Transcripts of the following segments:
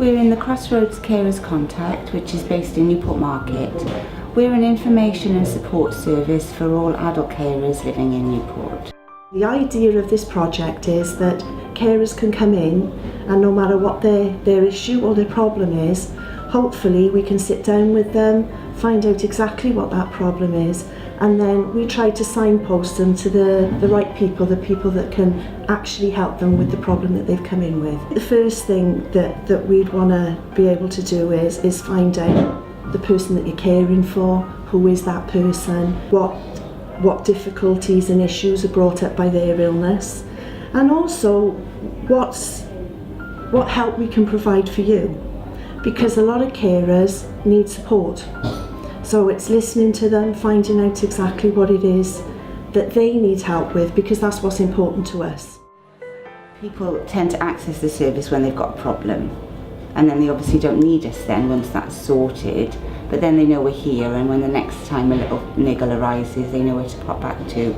We're in the Crossroads Carers Contact, which is based in Newport Market. We're an information and support service for all adult carers living in Newport. The idea of this project is that carers can come in, and no matter what their issue or their problem is, hopefully we can sit down with them, find out exactly what that problem is, and then we try to signpost them to the right people, the people that can actually help them with the problem that they've come in with. The first thing that we'd want to be able to do is find out the person that you're caring for, who is that person, what difficulties and issues are brought up by their illness, and also what help we can provide for you, because a lot of carers need support. So it's listening to them, finding out exactly what it is that they need help with, because that's what's important to us. People tend to access the service when they've got a problem, and then they obviously don't need us then once that's sorted, but then they know we're here, and when the next time a little niggle arises, they know where to pop back to.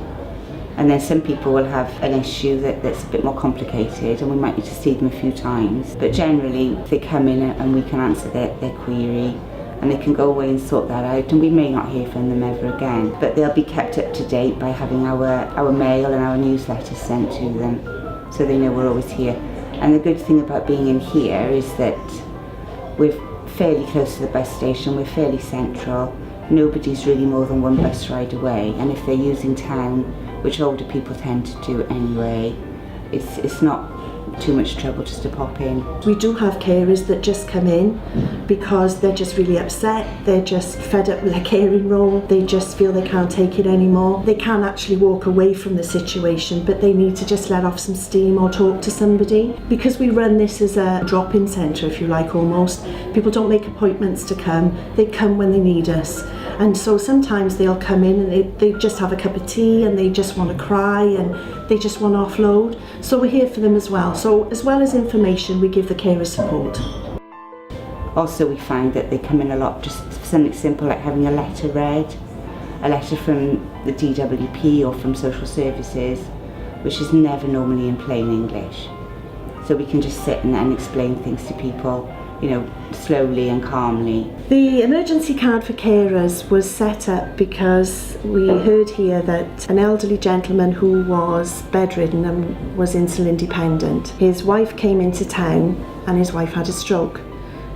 And then some people will have an issue that's a bit more complicated, and we might need to see them a few times. But generally, they come in and we can answer their query, and they can go away and sort that out, and we may not hear from them ever again. But they'll be kept up to date by having our mail and our newsletters sent to them, so they know we're always here. And the good thing about being in here is that we're fairly close to the bus station, we're fairly central, nobody's really more than one bus ride away, and if they're using town, which older people tend to do anyway, it's not too much trouble just to pop in. We do have carers that just come in because they're just really upset, they're just fed up with their caring role, they just feel they can't take it anymore. They can actually walk away from the situation, but they need to just let off some steam or talk to somebody. Because we run this as a drop-in centre, if you like, almost, people don't make appointments to come, they come when they need us. And so sometimes they'll come in and they just have a cup of tea and they just want to cry and they just want to offload. So we're here for them as well. So as well as information, we give the carer support. Also, we find that they come in a lot just for something simple like having a letter read, a letter from the DWP or from social services, which is never normally in plain English. So we can just sit and explain things to people, you know, slowly and calmly. The emergency card for carers was set up because we heard here that an elderly gentleman who was bedridden and was insulin dependent, his wife came into town and his wife had a stroke.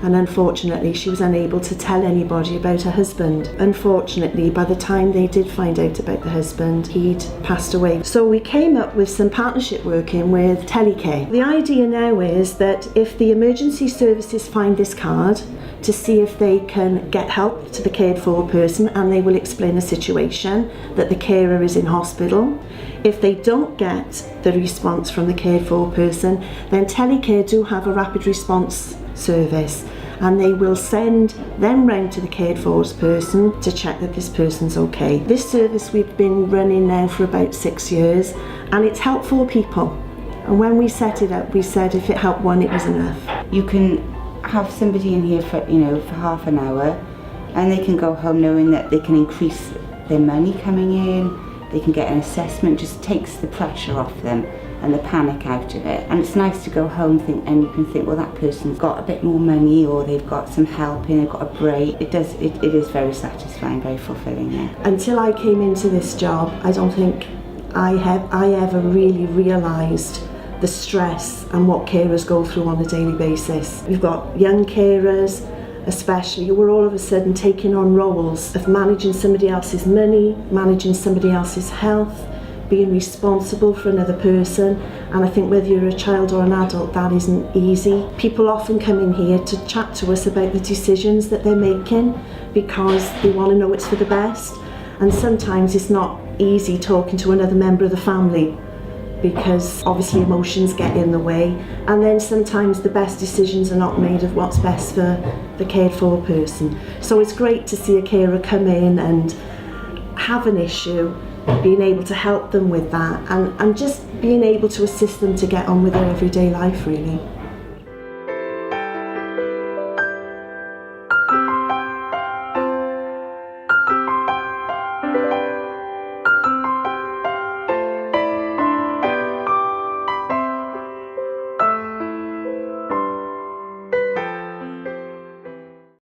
And unfortunately she was unable to tell anybody about her husband. Unfortunately, by the time they did find out about the husband, he'd passed away. So we came up with some partnership working with telecare. The idea now is that if the emergency services find this card, to see if they can get help to the cared for person, and they will explain the situation, that the carer is in hospital. If they don't get the response from the cared for person, then telecare do have a rapid response service, and they will send them round to the cared for person to check that this person's okay. This service we've been running now for about 6 years, and it's helped 4 people. And when we set it up, we said if it helped one, it was enough. You can have somebody in here for half an hour, and they can go home knowing that they can increase their money coming in, they can get an assessment, just takes the pressure off them and the panic out of it. And it's nice to go home and you can think, well, that person's got a bit more money, or they've got some help in, they've got a break. It is very satisfying, very fulfilling. Yeah. Until I came into this job, I don't think I ever really realised the stress and what carers go through on a daily basis. We've got young carers, especially, who are all of a sudden taking on roles of managing somebody else's money, managing somebody else's health, being responsible for another person. And I think whether you're a child or an adult, that isn't easy. People often come in here to chat to us about the decisions that they're making because they want to know it's for the best. And sometimes it's not easy talking to another member of the family, because obviously emotions get in the way, and then sometimes the best decisions are not made of what's best for the cared for person. So it's great to see a carer come in and have an issue, being able to help them with that, and just being able to assist them to get on with their everyday life, really.